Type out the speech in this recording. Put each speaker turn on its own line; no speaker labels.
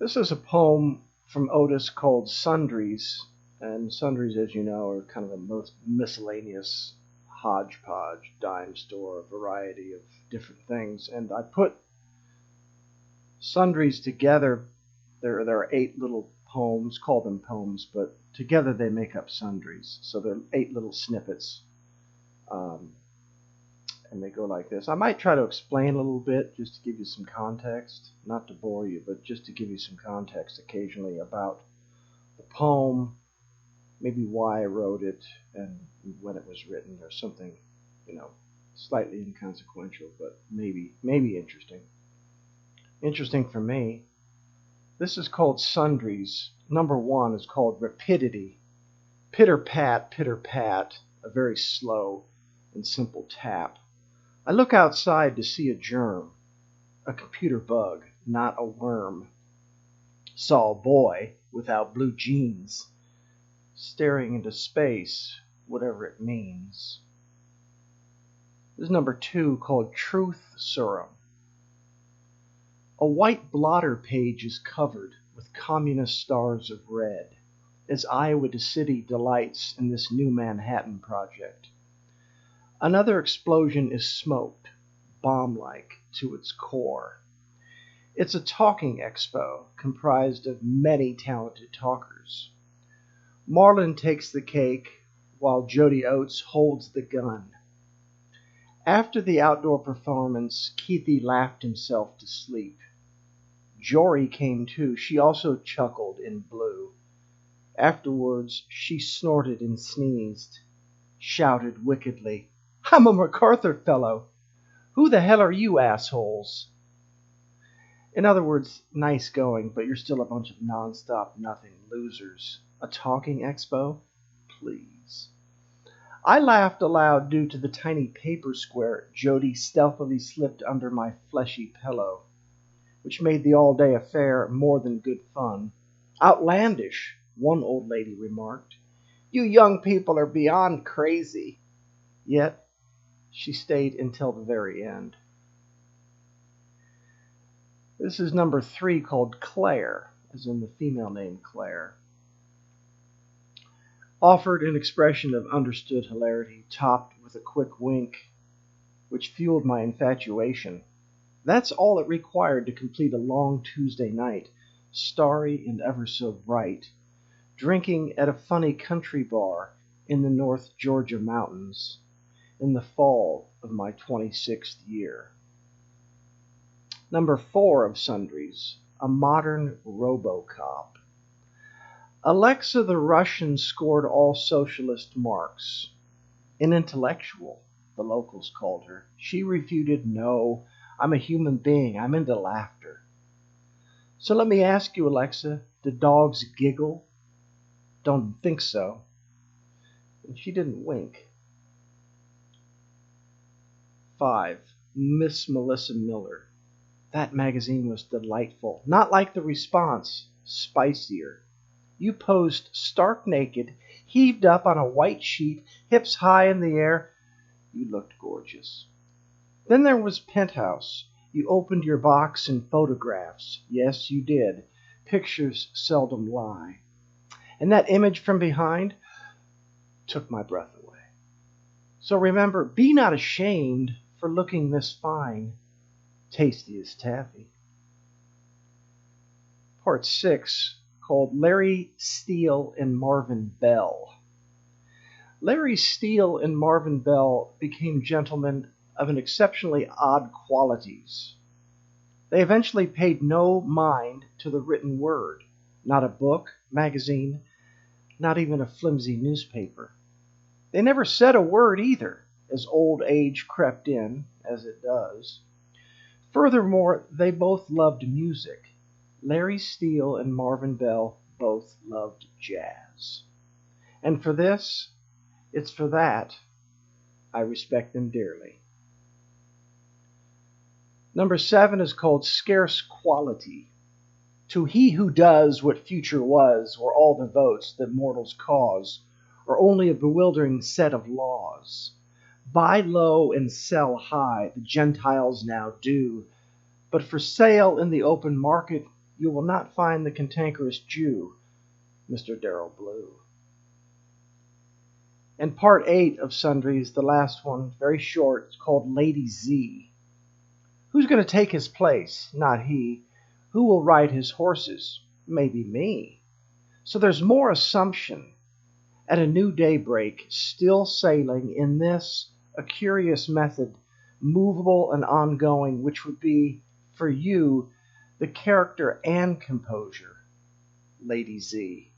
This is a poem from OTIS called Sundries, and sundries, as you know, are kind of a most miscellaneous hodgepodge dime store, a variety of different things. And I put sundries together. There are 8 little poems, call them poems, but together they make up sundries. So they're 8 little snippets, um, and they go like this. I might try to explain a little bit just to give you some context, not to bore you, but just to give you some context occasionally about the poem, maybe why I wrote it and when it was written, or something, slightly inconsequential, but maybe interesting. Interesting for me. This is called Sundries. Number 1 is called Rapidity. Pitter pat, a very slow and simple tap. I look outside to see a germ, a computer bug, not a worm. Saw a boy without blue jeans, staring into space, whatever it means. This is number 2, called Truth Serum. A white blotter page is covered with communist stars of red as Iowa City delights in this new Manhattan project. Another explosion is smoked, bomb-like to its core. It's a talking expo comprised of many talented talkers. Marlon takes the cake while Jody Oates holds the gun. After the outdoor performance, Keithy laughed himself to sleep. Jory came too. She also chuckled in blue. Afterwards, she snorted and sneezed, shouted wickedly, "I'm a MacArthur fellow. Who the hell are you assholes?" In other words, nice going, but you're still a bunch of nonstop nothing losers. A talking expo? Please. I laughed aloud due to the tiny paper square Jody stealthily slipped under my fleshy pillow, which made the all-day affair more than good fun. "Outlandish," one old lady remarked. "You young people are beyond crazy." Yet, she stayed until the very end. This is number 3, called Claire, as in the female name Claire. Offered an expression of understood hilarity, topped with a quick wink, which fueled my infatuation. That's all it required to complete a long Tuesday night, starry and ever so bright, drinking at a funny country bar in the North Georgia mountains in the fall of my 26th year. Number 4 of Sundries, a modern RoboCop. Alexa the Russian scored all socialist marks. An intellectual, the locals called her. She refuted, "No, I'm a human being. I'm into laughter." So let me ask you, Alexa, do dogs giggle? Don't think so. And she didn't wink. 5. Miss Melissa Miller. That magazine was delightful. Not like the response, spicier. You posed stark naked, heaved up on a white sheet, hips high in the air. You looked gorgeous. Then there was Penthouse. You opened your box in photographs. Yes, you did. Pictures seldom lie. And that image from behind took my breath away. So remember, be not ashamed for looking this fine. Tasty as taffy. Part 6, called Larry Steele and Marvin Bell. Larry Steele and Marvin Bell became gentlemen of an exceptionally odd qualities. They eventually paid no mind to the written word, not a book, magazine, not even a flimsy newspaper. They never said a word either, as old age crept in, as it does. Furthermore, they both loved music. Larry Steele and Marvin Bell both loved jazz. And for this, it's for that, I respect them dearly. Number 7 is called Scarce Quality. To he who does what future was, were all the votes that mortals cause, or only a bewildering set of laws. Buy low and sell high, the Gentiles now do, but for sale in the open market You will not find the cantankerous Jew, Mr. Darrell Blue. And part 8 of Sundries, the last one, very short, it's called Lady Z. Who's going to take his place? Not he. Who will ride his horses? Maybe me. So there's more assumption. At a new daybreak, still sailing in this, a curious method, movable and ongoing, which would be, for you, the character and composure, Lady Z.